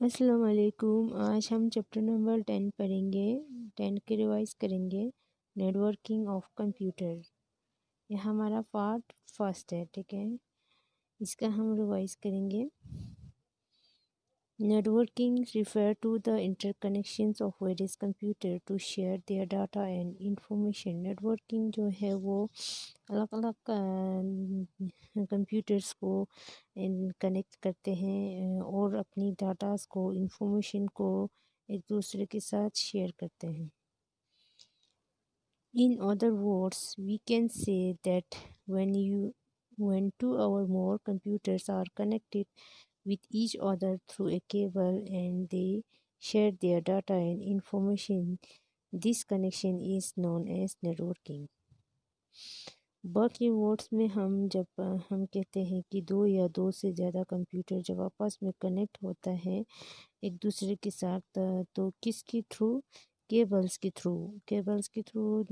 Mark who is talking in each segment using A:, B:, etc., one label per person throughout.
A: अस्सलाम वालेकुम। आज हम चैप्टर नंबर 10 पढ़ेंगे। 10 के रिवाइज करेंगे। नेटवर्किंग ऑफ कंप्यूटर, ये हमारा पार्ट फर्स्ट है, ठीक है। इसका हम रिवाइज करेंगे। Networking refer to the interconnections of various computer to share their data and information. Networking जो है वो अलग अलग कंप्यूटर्स को कनेक्ट करते हैं और अपनी डाटास को, इंफॉर्मेशन को एक दूसरे के साथ शेयर करते हैं। In other words, we can say that when two or more computers are connected with each other through a cable and they share their data and information, this connection is known as networking. बाकी words में हम कहते हैं कि दो या दो से ज़्यादा कंप्यूटर जब आपस में कनेक्ट होता है एक दूसरे के साथ, तो किसके थ्रू? केबल्स के थ्रू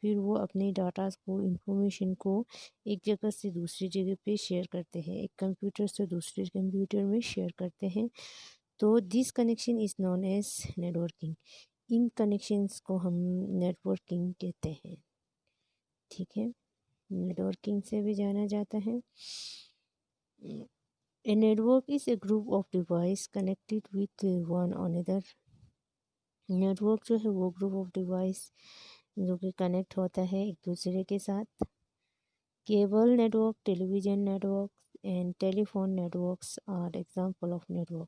A: फिर वो अपने डाटास को, इंफॉर्मेशन को एक जगह से दूसरी जगह पे शेयर करते हैं, एक कंप्यूटर से दूसरे कंप्यूटर में शेयर करते हैं। तो this connection is known as networking. इन कनेक्शंस को हम नेटवर्किंग कहते हैं, ठीक है। नेटवर्किंग से भी जाना जाता है। A network is a group of device connected with one another. Network जो है वो ग्रुप ऑफ डिवाइस जो कि कनेक्ट होता है एक दूसरे के साथ। Cable network, television network and telephone networks are example of network.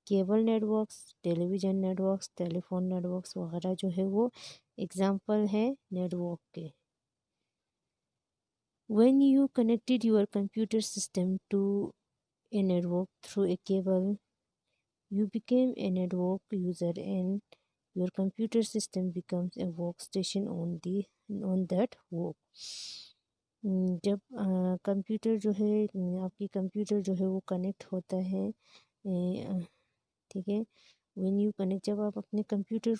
A: Cable networks, television networks, telephone networks वगैरह जो है वो एग्जांपल है नेटवर्क के। When you connected your computer system to a network through a cable, you became a network user and your computer system becomes a workstation on that work. जब computer जो है आपकी कंप्यूटर जो है वो connect होता है, ठीक है। व्हेन यू कनेक्ट, जब आप अपने कंप्यूटर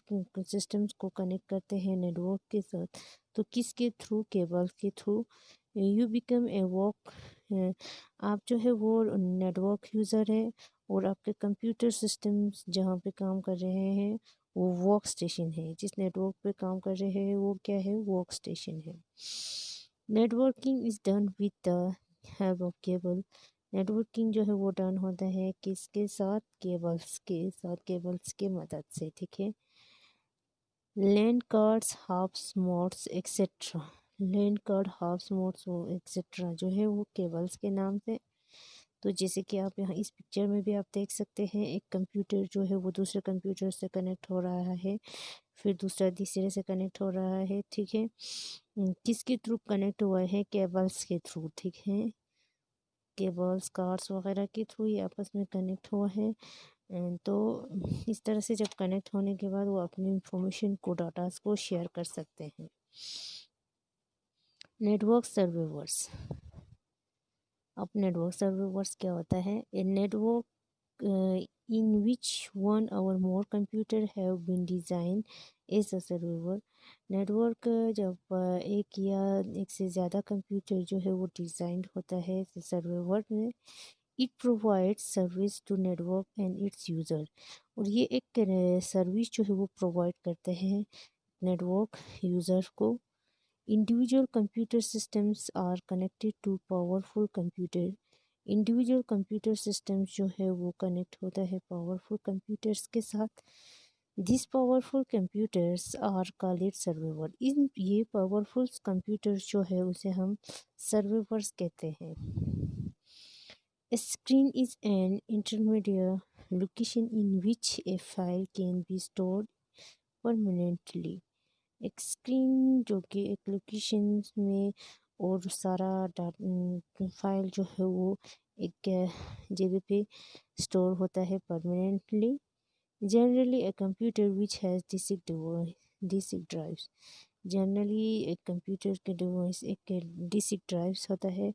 A: सिस्टम्स को कनेक्ट करते हैं नेटवर्क के साथ, तो किसके थ्रू? केबल के through. You become a work, आप जो है वो नेटवर्क यूज़र है और आपके कंप्यूटर सिस्टम्स जहाँ पे काम कर रहे हैं वो वर्क स्टेशन है। जिस नेटवर्क पे काम कर रहे हैं वो क्या है? वर्क स्टेशन है। Networking is done with the help of cable. Networking जो है वो डन होता है किसके साथ? केबल्स के साथ, केबल्स के मदद से, ठीक है। Land cards, halves, modes etcetera. Land card, halves, modes etcetera जो है वो केबल्स के नाम से। तो जैसे कि आप यहाँ इस पिक्चर में भी आप देख सकते हैं, एक कंप्यूटर जो है वो दूसरे कंप्यूटर से कनेक्ट हो रहा है, फिर दूसरा तीसरे से कनेक्ट हो रहा है, ठीक है। किसके थ्रू कनेक्ट हुआ है? केबल्स के थ्रू, ठीक है। केबल्स, कार्ड्स वगैरह के थ्रू ये आपस में कनेक्ट हुआ है। तो इस तरह से जब कनेक्ट होने के बाद वो अपनी इंफॉर्मेशन को, डाटास को शेयर कर सकते हैं। नेटवर्क सर्विवर्स। अब नेटवर्क सर्विवर्स क्या होता है? A network in which one or more computer have been designed as a server. Network जब एक या एक से ज़्यादा कंप्यूटर जो है वो डिज़ाइन होता है सर्वर में, it provide service to network and its user. और ये एक सर्विस जो है वो प्रोवाइड करते हैं नेटवर्क यूज़र को। Individual computer systems are connected to powerful computer. Individual computer systems जो है वो कनेक्ट होता है पावरफुल कंप्यूटर्स के साथ। This powerful computers are called server. इन ये पावरफुल कंप्यूटर्स जो है उसे हम सर्वर्स कहते हैं। A screen is an intermediate location in which a file can be stored permanently. एक स्क्रीन जो कि एक लोकेशन में और सारा फाइल जो है वो एक जगह पे स्टोर होता है permanently. Generally a computer which has disk drives. Generally एक कंप्यूटर के डिवाइस एक डिस्क ड्राइव्स होता है,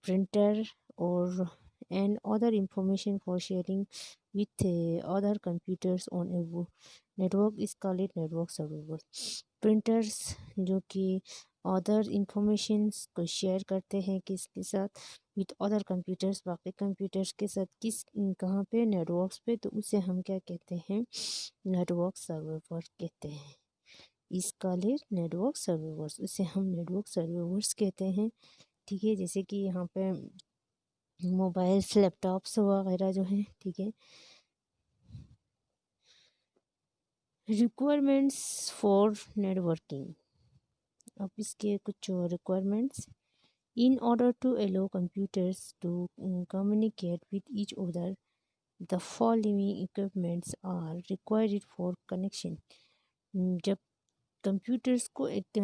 A: प्रिंटर और and other information for sharing with other computers on a network is called network servers. Printers जो कि अदर इंफॉर्मेशंस को share करते हैं किसके साथ, विद अदर कंप्यूटर्स, बाकी कंप्यूटर्स के साथ, किस कहाँ पे, नेटवर्क्स पे। तो उसे हम क्या कहते हैं, नेटवर्क सर्वर कहते हैं। इसका लिए नेटवर्क सर्वर्स, उसे हम नेटवर्क सर्वर्स कहते हैं। ठीक है, जैसे कि यहाँ पे मोबाइल्स, लैपटॉप्स वगैरह जो हैं, ठीक है। रिक्वायरमेंट्स फॉर नेटवर्किंग, अब इसके कुछ requirements. In order to allow computers to communicate with each other, the following equipments are required for connection. जब कंप्यूटर्स को एक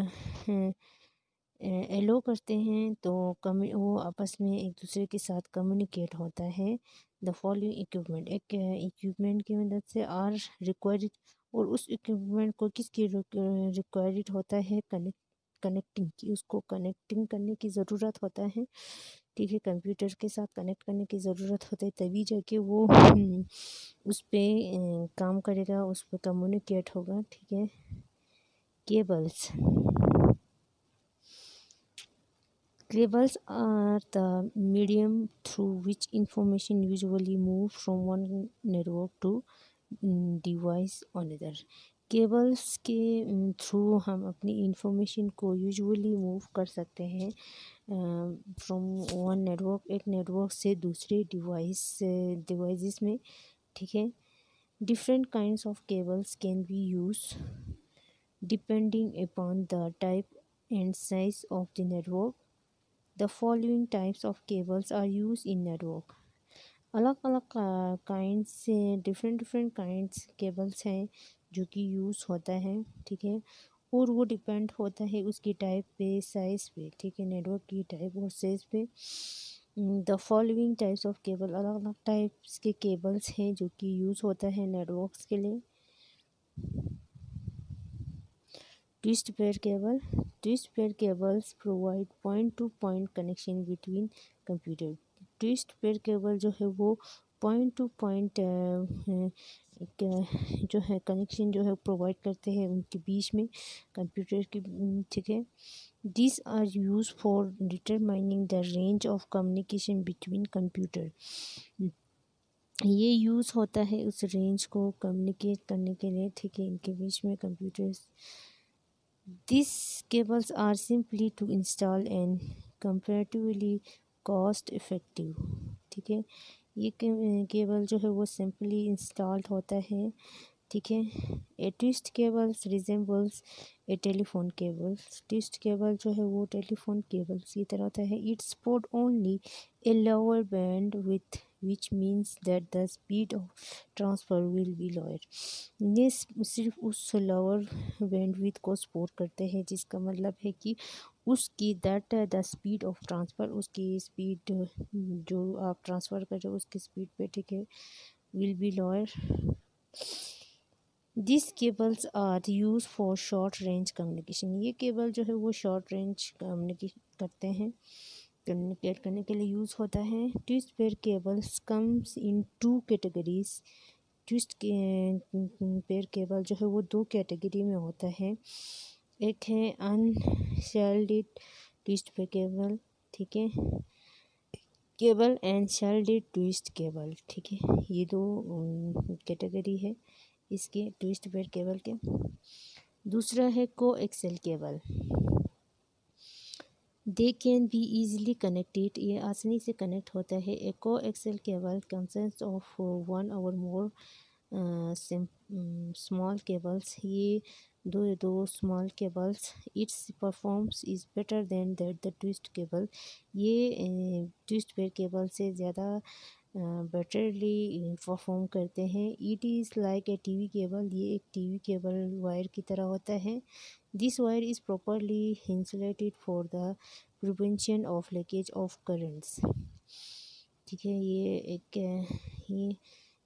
A: एलो करते हैं तो वो आपस में एक दूसरे के साथ कम्युनिकेट होता है। द फॉलोइंग इक्विपमेंट, एक इक्विपमेंट की मदद से आर रिक्वायर्ड, और उस इक्विपमेंट को किसकी रिक्वायर्ड होता है, कनेक्टिंग की, उसको कनेक्टिंग करने की ज़रूरत होता है। ठीक है, कंप्यूटर के साथ कनेक्ट करने की ज़रूरत होता है, तभी जाके वो उस पर काम करेगा, उस पर कम्युनिकेट होगा। ठीक है, cables, cables are the medium through which information usually move from one network to device another. Cables के थ्रू हम अपनी इंफॉर्मेशन को यूजुअली मूव कर सकते हैं फ्रॉम वन नेटवर्क, एक नेटवर्क से दूसरे डिवाइसेस में। ठीक है, different kinds of cables can be use depending upon the type and size of the network. The following types of cables are use in network. अलग अलग काइंड से different kinds cables हैं जो कि यूज़ होता है। ठीक है, और वो डिपेंड होता है उसकी टाइप पे, साइज़ पे। ठीक है, नेटवर्क की टाइप और साइज़ पे। The following types of cable, अलग अलग टाइप्स के केबल्स हैं जो कि यूज़ होता है नेटवर्क्स के लिए। Twist pair cable, twist pair cables provide point two point connection between computer. Twist pair cable जो है वो पॉइंट टू पॉइंट जो है कनेक्शन जो है प्रोवाइड करते हैं उनके बीच में, कंप्यूटर की। ठीक है, this are use for determining the range of communication between computer. ये यूज़ होता है उस रेंज को कम्युनिकेट करने के लिए। ठीक है, इनके बीच में computers. These cables are simply to install and comparatively cost effective। ठीक है, ये केबल जो है वो सिंपली इंस्टॉल्ड होता है। ठीक है, a twist cables resembles a telephone cables. Twist cable जो है वो टेलीफोन केबल्स की तरह होता है। It's support only a lower band with which means that the speed of transfer will be lower. ये सिर्फ उस लोअर बैंडविड्थ को सपोर्ट करते हैं, जिसका मतलब है कि उसकी that the speed of transfer, उसकी स्पीड जो आप ट्रांसफ़र कर रहे हो उसकी स्पीड पे, ठीक है, will be lower. This cables are use for short range communication. ये केबल जो है वो शॉर्ट रेंज कम्युनिकेट करते हैं, कम्युनिकेट करने के लिए यूज़ होता है। Twist pair cables comes in two categories. Twist के पेयर केबल जो है वो दो कैटेगरी में होता है। एक है अनशेल्डेड ट्विस्ट पेयर केबल, ठीक है, केबल एंड शेल्डेड ट्विस्ट केबल। ठीक है, ये दो कैटेगरी है इसके ट्विस्ट पेयर केबल के। दूसरा है coaxial cable. They can be easily connected, ये आसानी से कनेक्ट होता है। A coaxial cable consist of one or more small cables. ये दो small cables. It's performs is better than that the twist cable. ये twist pair cable से ज़्यादा बेटरली परफॉर्म करते हैं। It is like a TV cable, ये एक TV cable wire की तरह होता है। This wire is properly insulated for the prevention of leakage of currents. ठीक है,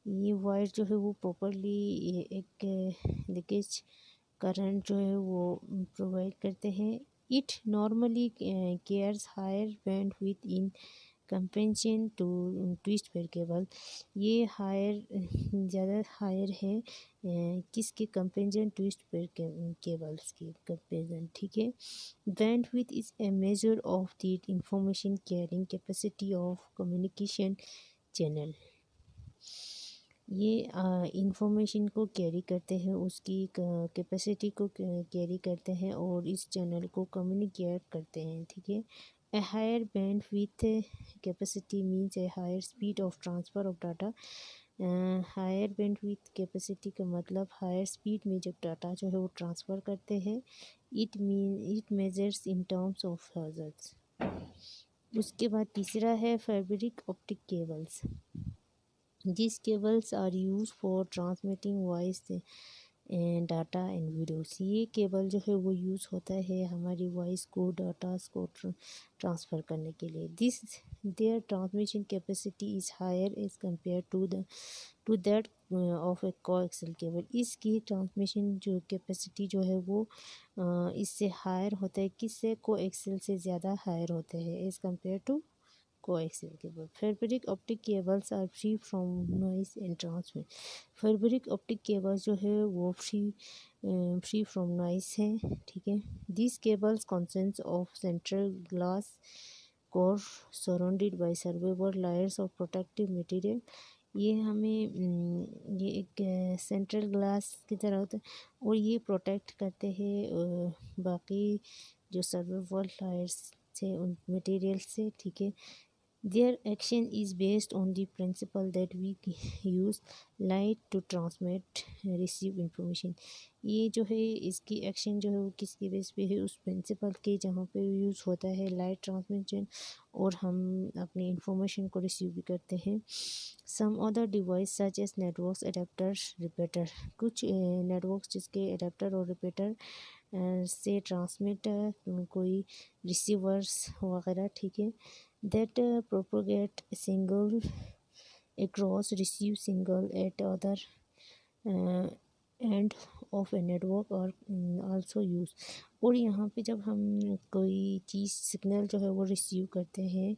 A: ये वायर जो है वो प्रॉपरली एक लीकेज करंट जो है वो प्रोवाइड करते हैं। It normally carries higher bandwidth in comparison to twist pair cable, ये हायर ज़्यादा हायर है किसके कंपेंशन ट्विस्ट पेयर केबल्स की कंपेरिजन, ठीक है। Bandwidth is a measure of the information carrying capacity of communication channel, ये इंफॉर्मेशन को carry करते हैं, उसकी कैपेसिटी को कैरी करते हैं और इस चैनल को कम्युनिकेट करते हैं, ठीक है। A higher band with capacity means a higher speed of transfer of data, higher band with capacity का मतलब हायर स्पीड में जब डाटा जो है वो ट्रांसफ़र करते हैं। It measures in terms of hertz. उसके बाद तीसरा है fabric optic cables. These cables are used for transmitting voice data and videos, ये केबल जो है वो यूज़ होता है हमारी वॉइस को डाटास को ट्रांसफ़र करने के लिए। This their transmission capacity is higher as compare to that of a coaxial cable, इसकी ट्रांसमिशन जो कैपेसिटी जो है वो इससे हायर होता है, किससे, कोएक्सियल से ज़्यादा हायर होते हैं as compare to coaxial cable. Fabric optic cables are free from noise and transmit. Fabric optic cables जो है वो free from noise है, ठीक है। These cables consist of central glass core surrounded by several layers of protective material, ये हमें ये एक सेंट्रल ग्लास की तरह होता है और ये प्रोटेक्ट करते हैं बाकी जो सर्वाइवल लायर्स से उन मटेरियल से, ठीक है। Their action is based on the principle that we use light to transmit receive information, ये जो है इसकी एक्शन जो है वो किसकी बेस पे है, उस प्रिंसिपल के जहाँ पे यूज़ होता है लाइट ट्रांसमिशन और हम अपनी इंफॉर्मेशन को रिसीव भी करते हैं। Some other device such as networks adapter repeater, कुछ नेटवर्क्स जिसके एडाप्टर और रिपीटर से ट्रांसमिट कोई रिसीवर्स वगैरह, ठीक है। that propagate single across receive single at other end of a network or also use, और यहाँ पे जब हम कोई चीज़ सिग्नल जो है वो रिसीव करते हैं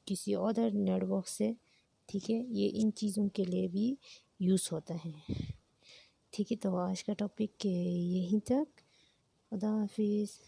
A: किसी अदर नेटवर्क से, ठीक है, ये इन चीज़ों के लिए भी यूज़ होता है, ठीक है। तो आज का टॉपिक यहीं तक, खुदा हाफिज़।